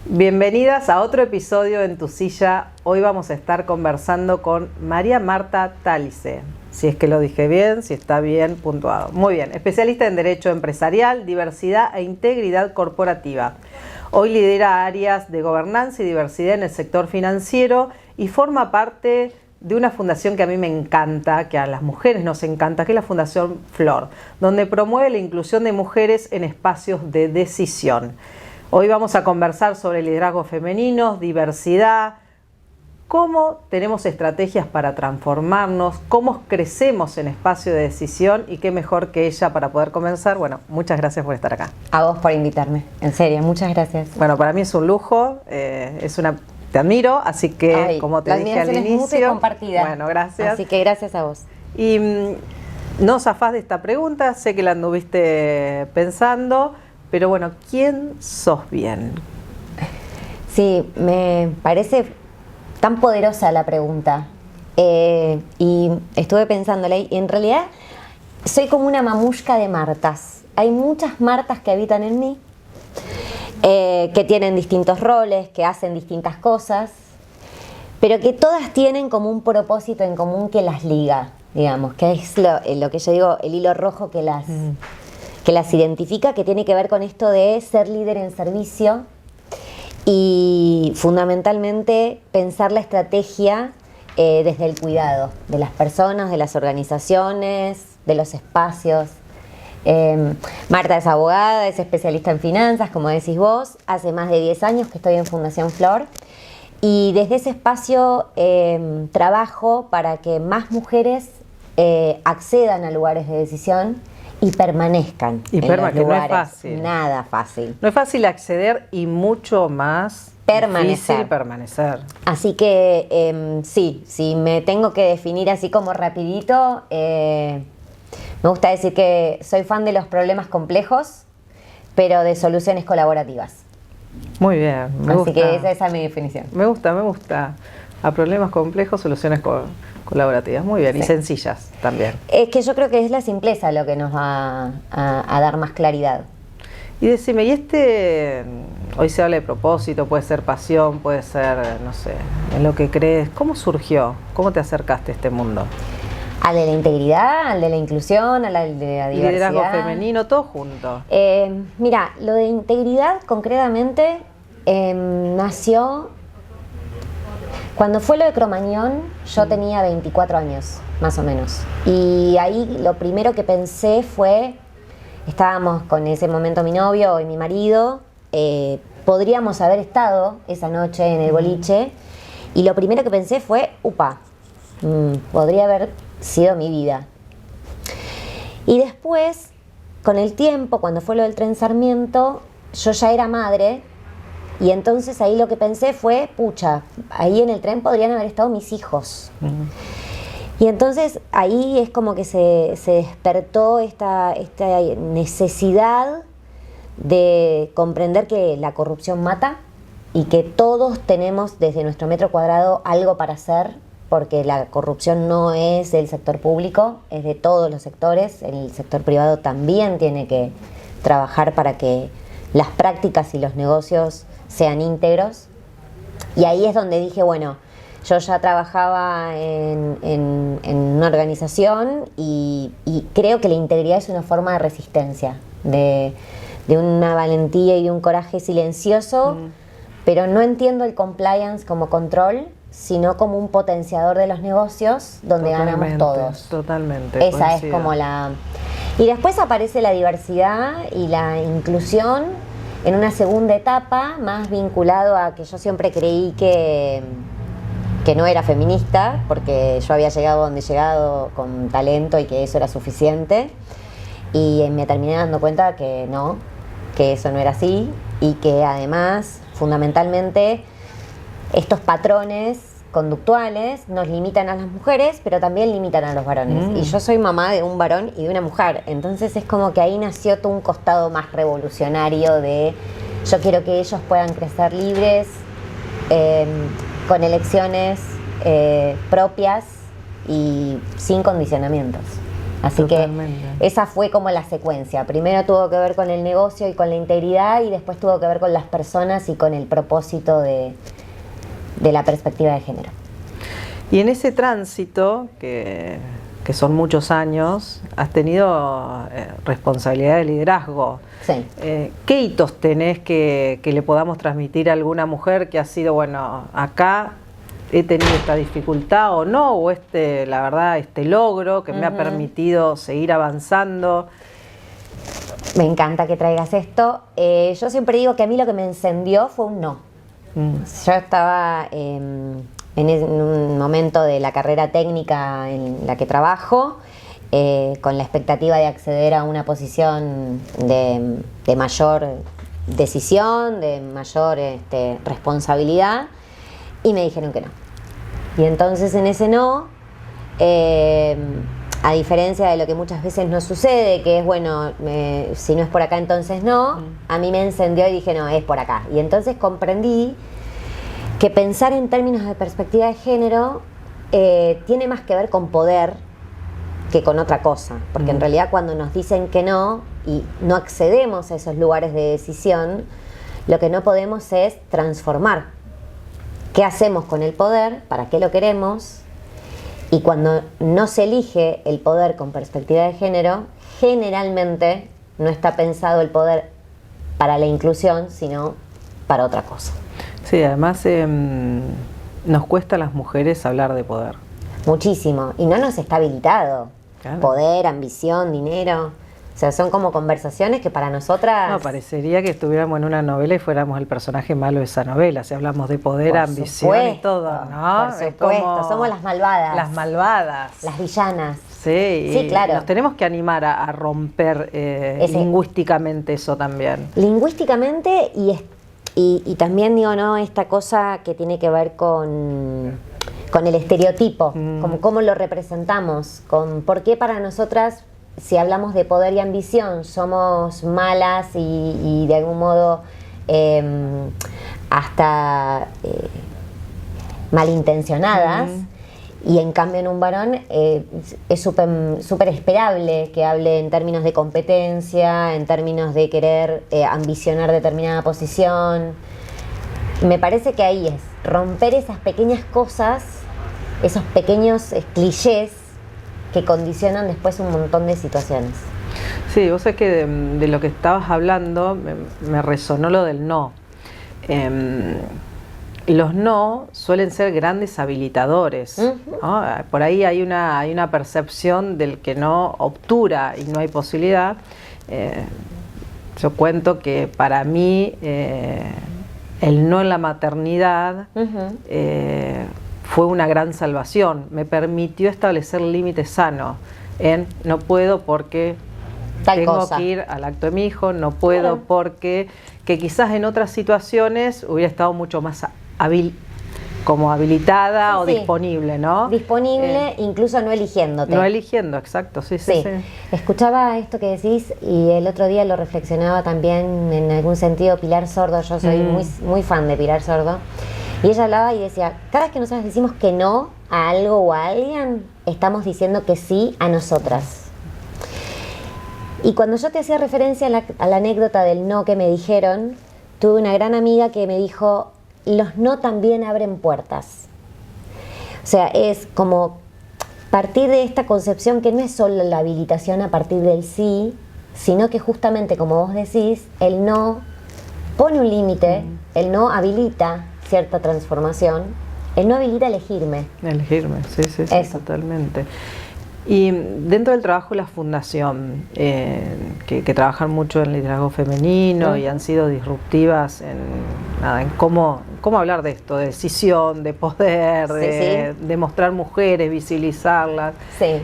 Bienvenidas a otro episodio en Tu Silla. Hoy vamos a estar conversando con María Marta Talice. Si es que lo dije bien, si está bien puntuado. Muy bien, especialista en Derecho Empresarial, Diversidad e Integridad Corporativa. Hoy lidera áreas de gobernanza y diversidad en el sector financiero y forma parte de una fundación que a mí me encanta, que a las mujeres nos encanta, que es la Fundación Flor, donde promueve la inclusión de mujeres en espacios de decisión. Hoy vamos a conversar sobre liderazgo femenino, diversidad, cómo tenemos estrategias para transformarnos, cómo crecemos en espacio de decisión y qué mejor que ella para poder comenzar. Bueno, muchas gracias por estar acá. A vos por invitarme, en serio, muchas gracias. Bueno, para mí es un lujo, te admiro, así que como te dije al inicio, es compartida. Bueno, gracias. Así que gracias a vos. Y no zafás de esta pregunta, sé que la anduviste pensando. Pero bueno, ¿quién sos bien? Sí, me parece tan poderosa la pregunta. Y estuve pensándola y en realidad soy como una mamushka de Martas. Hay muchas Martas que habitan en mí, que tienen distintos roles, que hacen distintas cosas, pero que todas tienen como un propósito en común que las liga, digamos, que es lo que yo digo, el hilo rojo que las identifica, que tiene que ver con esto de ser líder en servicio y fundamentalmente pensar la estrategia desde el cuidado de las personas, de las organizaciones, de los espacios. Marta es abogada, es especialista en finanzas, como decís vos. Hace más de 10 años que estoy en Fundación Flor y desde ese espacio trabajo para que más mujeres accedan a lugares de decisión y permanezcan en los lugares. No es fácil. Nada fácil. No es fácil acceder y mucho más difícil permanecer. Así que sí, si me tengo que definir así como rapidito, me gusta decir que soy fan de los problemas complejos, pero de soluciones colaborativas. Muy bien, me gusta. Así que esa es mi definición. Me gusta. A problemas complejos, soluciones colaborativas. Muy bien, sí. Y sencillas también. Es que yo creo que es la simpleza lo que nos va a dar más claridad. Y decime, hoy se habla de propósito, puede ser pasión, puede ser, no sé, en lo que crees. ¿Cómo surgió? ¿Cómo te acercaste a este mundo? Al de la integridad, al de la inclusión, al de la diversidad. Liderazgo femenino, todo junto. Mira, lo de integridad concretamente nació cuando fue lo de Cromañón. Yo tenía 24 años, más o menos. Y ahí lo primero que pensé fue, estábamos con ese momento mi novio y mi marido, podríamos haber estado esa noche en el boliche, y lo primero que pensé fue, podría haber sido mi vida. Y después, con el tiempo, cuando fue lo del Tren Sarmiento, yo ya era madre. Y entonces ahí lo que pensé fue, ahí en el tren podrían haber estado mis hijos. Y entonces ahí es como que se despertó esta necesidad de comprender que la corrupción mata y que todos tenemos desde nuestro metro cuadrado algo para hacer, porque la corrupción no es del sector público, es de todos los sectores. El sector privado también tiene que trabajar para que las prácticas y los negocios sean íntegros. Y ahí es donde dije, bueno, yo ya trabajaba en una organización y creo que la integridad es una forma de resistencia, de una valentía y un coraje silencioso, pero no entiendo el compliance como control, sino como un potenciador de los negocios donde ganamos todos. Totalmente. Esa coincido. Es como la... Y después aparece la diversidad y la inclusión en una segunda etapa, más vinculado a que yo siempre creí que no era feminista, porque yo había llegado donde he llegado con talento y que eso era suficiente, y me terminé dando cuenta que no, que eso no era así, y que además, fundamentalmente, estos patrones conductuales nos limitan a las mujeres, pero también limitan a los varones. Y yo soy mamá de un varón y de una mujer, entonces es como que ahí nació todo un costado más revolucionario de yo quiero que ellos puedan crecer libres, con elecciones propias y sin condicionamientos. Así Totalmente. que esa fue como la secuencia. Primero tuvo que ver con el negocio y con la integridad, y después tuvo que ver con las personas y con el propósito de la perspectiva de género. Y en ese tránsito, que son muchos años, has tenido responsabilidad de liderazgo. Sí. ¿Qué hitos tenés que le podamos transmitir a alguna mujer que ha sido, bueno, acá he tenido esta dificultad o no, o la verdad, este logro que me ha permitido seguir avanzando? Me encanta que traigas esto. Yo siempre digo que a mí lo que me encendió fue un no. Yo estaba en un momento de la carrera técnica en la que trabajo, con la expectativa de acceder a una posición de mayor decisión, de mayor responsabilidad, y me dijeron que no. Y entonces en ese no, a diferencia de lo que muchas veces no sucede, que es bueno, si no es por acá entonces no, a mí me encendió y dije no, es por acá. Y entonces comprendí que pensar en términos de perspectiva de género tiene más que ver con poder que con otra cosa, porque en realidad cuando nos dicen que no y no accedemos a esos lugares de decisión, lo que no podemos es transformar. ¿Qué hacemos con el poder? ¿Para qué lo queremos? Y cuando no se elige el poder con perspectiva de género, generalmente no está pensado el poder para la inclusión, sino para otra cosa. Sí, además nos cuesta a las mujeres hablar de poder. Muchísimo, y no nos está habilitado. Claro. Poder, ambición, dinero. O sea, son como conversaciones que para nosotras... No, parecería que estuviéramos en una novela y fuéramos el personaje malo de esa novela. Si hablamos de poder, Por ambición supuesto, y todo, ¿no? Por supuesto, somos las malvadas. Las malvadas. Las villanas. Sí, Sí, claro. Nos tenemos que animar a romper lingüísticamente eso también. Lingüísticamente y también digo, ¿no? Esta cosa que tiene que ver con el estereotipo, como cómo lo representamos, con por qué para nosotras, si hablamos de poder y ambición, somos malas y de algún modo hasta malintencionadas, y en cambio en un varón es súper esperable que hable en términos de competencia, en términos de querer ambicionar determinada posición. Me parece que ahí es romper esas pequeñas cosas, esos pequeños clichés que condicionan después un montón de situaciones. Sí, vos sabés que de lo que estabas hablando me resonó lo del no. Los no suelen ser grandes habilitadores, ¿no? Por ahí hay una percepción del que no obtura y no hay posibilidad. Yo cuento que para mí el no en la maternidad fue una gran salvación. Me permitió establecer límites sanos en no puedo porque tengo que ir al acto de mi hijo, no puedo porque que quizás en otras situaciones hubiera estado mucho más como habilitada o disponible, ¿no? Disponible, incluso no eligiéndote. No eligiendo, exacto, sí. Escuchaba esto que decís y el otro día lo reflexionaba también en algún sentido Pilar Sordo. Yo soy muy fan de Pilar Sordo. Y ella hablaba y decía, cada vez que nosotros decimos que no a algo o a alguien, estamos diciendo que sí a nosotras. Y cuando yo te hacía referencia a la anécdota del no que me dijeron, tuve una gran amiga que me dijo, los no también abren puertas. O sea, es como partir de esta concepción que no es solo la habilitación a partir del sí, sino que justamente, como vos decís, el no pone un límite, el no habilita cierta transformación, el no habilita elegirme. Elegirme, sí, totalmente. Y dentro del trabajo de la fundación, que trabajan mucho en liderazgo femenino y han sido disruptivas en cómo hablar de esto, de decisión, de poder, de mostrar mujeres, visibilizarlas. Sí.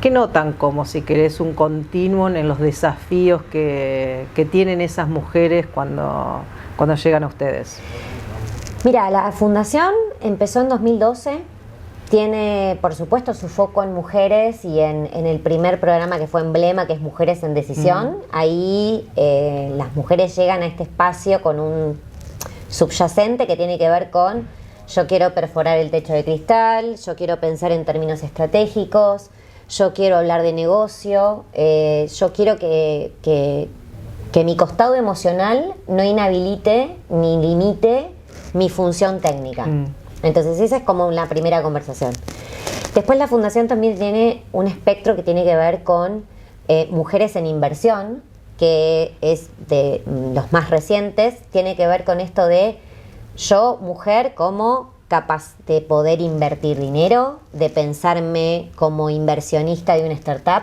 ¿Qué notan como, si querés, un continuo en los desafíos que tienen esas mujeres cuando llegan a ustedes? Mira, la fundación empezó en 2012. Tiene, por supuesto, su foco en mujeres y en el primer programa que fue emblema, que es Mujeres en Decisión. Ahí las mujeres llegan a este espacio con un subyacente que tiene que ver con yo quiero perforar el techo de cristal, yo quiero pensar en términos estratégicos, yo quiero hablar de negocio, yo quiero que mi costado emocional no inhabilite ni limite mi función técnica. Entonces esa es como la primera conversación. Después la fundación también tiene un espectro que tiene que ver con mujeres en inversión, que es de los más recientes, tiene que ver con esto de yo, mujer, como capaz de poder invertir dinero, de pensarme como inversionista de una startup,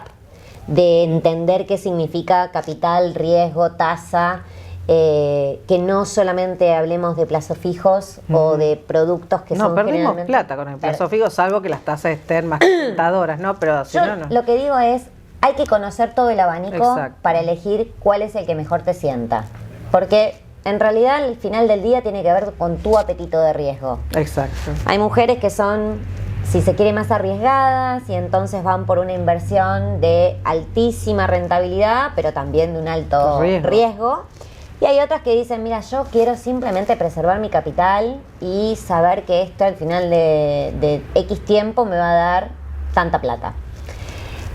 de entender qué significa capital, riesgo, tasa, que no solamente hablemos de plazos fijos o de productos que son perdimos generalmente... plata con el plazo fijo, salvo que las tasas estén más tentadoras, ¿no? Pero si no. Lo que digo es, hay que conocer todo el abanico. Exacto. Para elegir cuál es el que mejor te sienta. Porque en realidad al final del día tiene que ver con tu apetito de riesgo. Exacto. Hay mujeres que son, si se quiere, más arriesgadas y entonces van por una inversión de altísima rentabilidad, pero también de un alto riesgo. Y hay otras que dicen, mira, yo quiero simplemente preservar mi capital y saber que esto al final de X tiempo me va a dar tanta plata.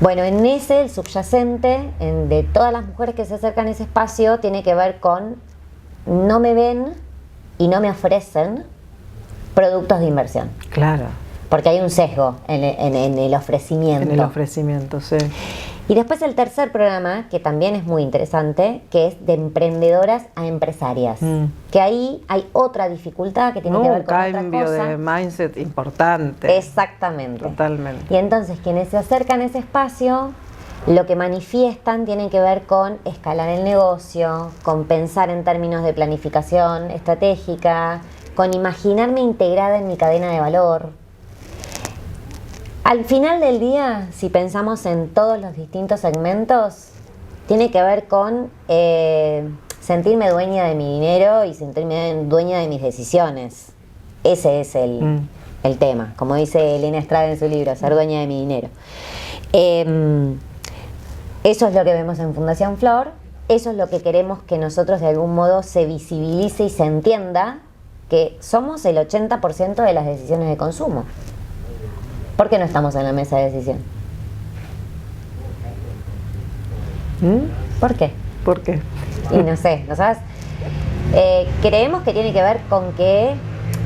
Bueno, en ese, el subyacente de todas las mujeres que se acercan a ese espacio tiene que ver con no me ven y no me ofrecen productos de inversión. Claro. Porque hay un sesgo en el ofrecimiento. En el ofrecimiento, sí. Y después el tercer programa, que también es muy interesante, que es de emprendedoras a empresarias. Que ahí hay otra dificultad que tiene que ver con otra cosa. Un cambio de mindset importante. Exactamente. Totalmente. Y entonces quienes se acercan a ese espacio, lo que manifiestan tiene que ver con escalar el negocio, con pensar en términos de planificación estratégica, con imaginarme integrada en mi cadena de valor. Al final del día, si pensamos en todos los distintos segmentos, tiene que ver con sentirme dueña de mi dinero y sentirme dueña de mis decisiones. Ese es el tema, como dice Elena Estrada en su libro, ser dueña de mi dinero. Eso es lo que vemos en Fundación Flor, eso es lo que queremos que nosotros de algún modo se visibilice y se entienda, que somos el 80% de las decisiones de consumo. ¿Por qué no estamos en la mesa de decisión? ¿Por qué? ¿Por qué? Y no sé, ¿no sabes? Creemos que tiene que ver con que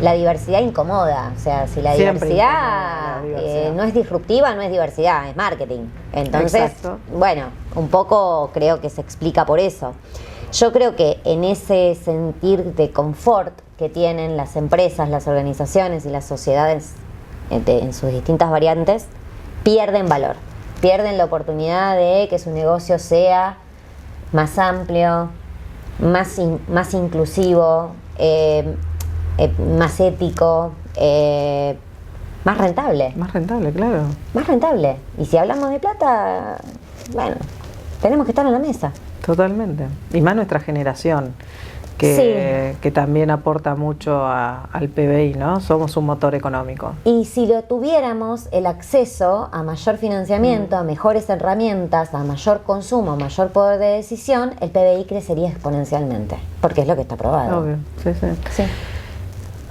la diversidad incomoda. O sea, si la diversidad no es disruptiva, no es diversidad, es marketing. Entonces, exacto. Bueno, un poco creo que se explica por eso. Yo creo que en ese sentir de confort que tienen las empresas, las organizaciones y las sociedades en sus distintas variantes, pierden valor, pierden la oportunidad de que su negocio sea más amplio, más inclusivo, más ético, más rentable. Más rentable, claro. Más rentable. Y si hablamos de plata, bueno, tenemos que estar en la mesa. Totalmente. Y más nuestra generación, que también aporta mucho al PBI, ¿no? Somos un motor económico. Y si lo tuviéramos, el acceso a mayor financiamiento, a mejores herramientas, a mayor consumo, a mayor poder de decisión, el PBI crecería exponencialmente, porque es lo que está probado. Obvio, sí.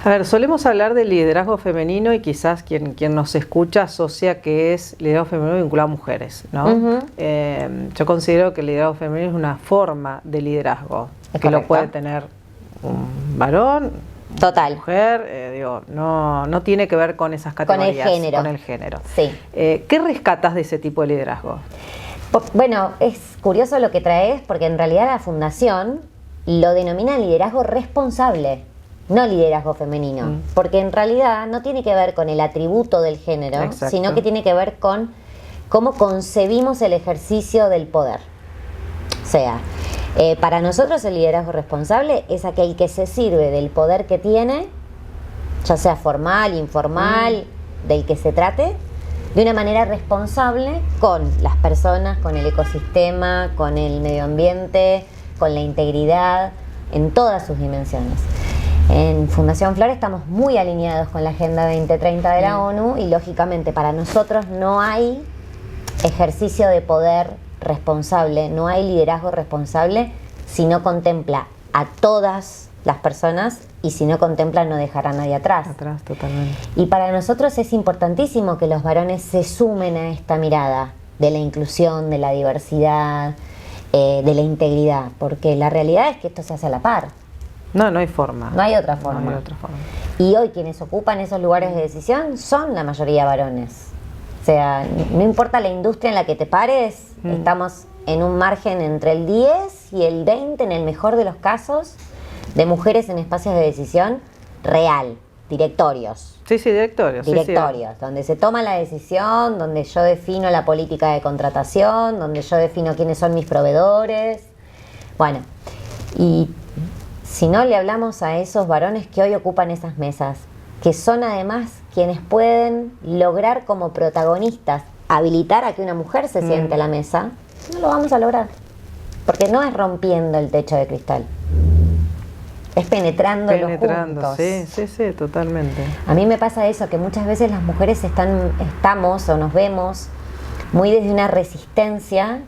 A ver, solemos hablar del liderazgo femenino y quizás quien nos escucha asocia que es liderazgo femenino vinculado a mujeres, ¿no? Yo considero que el liderazgo femenino es una forma de liderazgo, que lo puede tener un varón, total, una mujer, no tiene que ver con esas categorías. Con el género. Sí. ¿Qué rescatas de ese tipo de liderazgo? Bueno, es curioso lo que traes, porque en realidad la fundación lo denomina liderazgo responsable. No liderazgo femenino, porque en realidad no tiene que ver con el atributo del género, exacto, sino que tiene que ver con cómo concebimos el ejercicio del poder. O sea, para nosotros el liderazgo responsable es aquel que se sirve del poder que tiene, ya sea formal, informal, del que se trate, de una manera responsable con las personas, con el ecosistema, con el medio ambiente, con la integridad, en todas sus dimensiones. En Fundación Flor estamos muy alineados con la Agenda 2030 de la ONU y lógicamente para nosotros no hay ejercicio de poder responsable, no hay liderazgo responsable si no contempla a todas las personas, y si no contemplan no dejarán a nadie atrás. Atrás, totalmente. Y para nosotros es importantísimo que los varones se sumen a esta mirada de la inclusión, de la diversidad, de la integridad, porque la realidad es que esto se hace a la par. No, no hay forma. No hay otra forma. No hay otra forma. Y hoy quienes ocupan esos lugares de decisión son la mayoría varones. O sea, no importa la industria en la que te pares, estamos en un margen entre el 10 y el 20, en el mejor de los casos, de mujeres en espacios de decisión real, directorios. Sí, directorios. Directorios, sí. Donde se toma la decisión, donde yo defino la política de contratación, donde yo defino quiénes son mis proveedores. Bueno, y si no le hablamos a esos varones que hoy ocupan esas mesas, que son además quienes pueden lograr como protagonistas habilitar a que una mujer se siente a la mesa, no lo vamos a lograr. Porque no es rompiendo el techo de cristal, es penetrándolo juntos. Sí, totalmente. A mí me pasa eso, que muchas veces las mujeres estamos o nos vemos muy desde una resistencia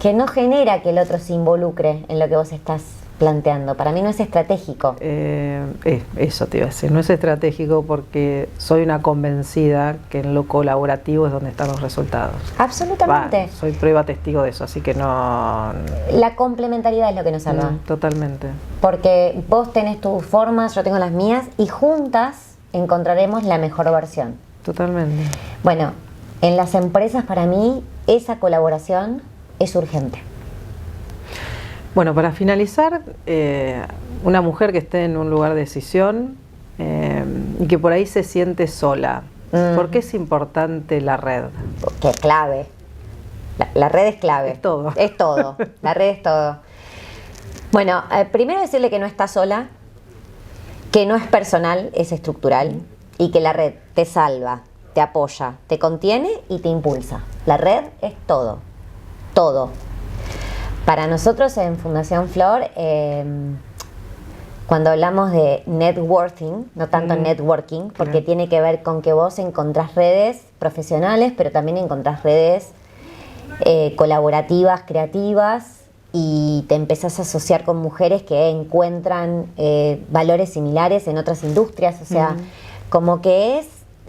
que no genera que el otro se involucre en lo que vos estás planteando. Para mí no es estratégico. Eso te iba a decir, no es estratégico porque soy una convencida que en lo colaborativo es donde están los resultados. Absolutamente. Soy prueba testigo de eso, así que no... La complementariedad es lo que nos salva. Totalmente. Porque vos tenés tus formas, yo tengo las mías, y juntas encontraremos la mejor versión. Totalmente. Bueno, en las empresas para mí esa colaboración es urgente. Bueno, para finalizar, una mujer que esté en un lugar de decisión y que por ahí se siente sola, ¿por qué es importante la red? Que es clave. La red es clave. Es todo. Es todo. La red es todo. Bueno, primero decirle que no está sola, que no es personal, es estructural, y que la red te salva, te apoya, te contiene y te impulsa. La red es todo. Todo. Para nosotros en Fundación Flor, cuando hablamos de networking, no tanto networking, porque tiene que ver con que vos encontrás redes profesionales, pero también encontrás redes colaborativas, creativas, y te empezás a asociar con mujeres que encuentran valores similares en otras industrias, o sea, como que es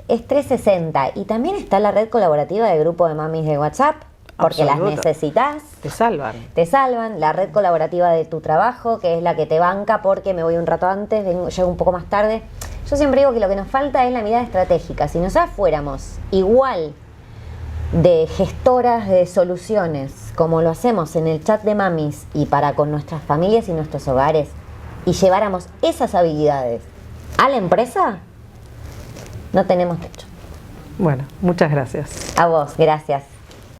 360. Y también está la red colaborativa del grupo de mamis de WhatsApp, porque las necesitas. Te salvan. Te salvan. La red colaborativa de tu trabajo, que es la que te banca porque me voy un rato antes, llego un poco más tarde. Yo siempre digo que lo que nos falta es la mirada estratégica. Si nosotros fuéramos igual de gestoras de soluciones, como lo hacemos en el chat de mamis y para con nuestras familias y nuestros hogares, y lleváramos esas habilidades a la empresa, no tenemos techo. Bueno, muchas gracias. A vos, gracias.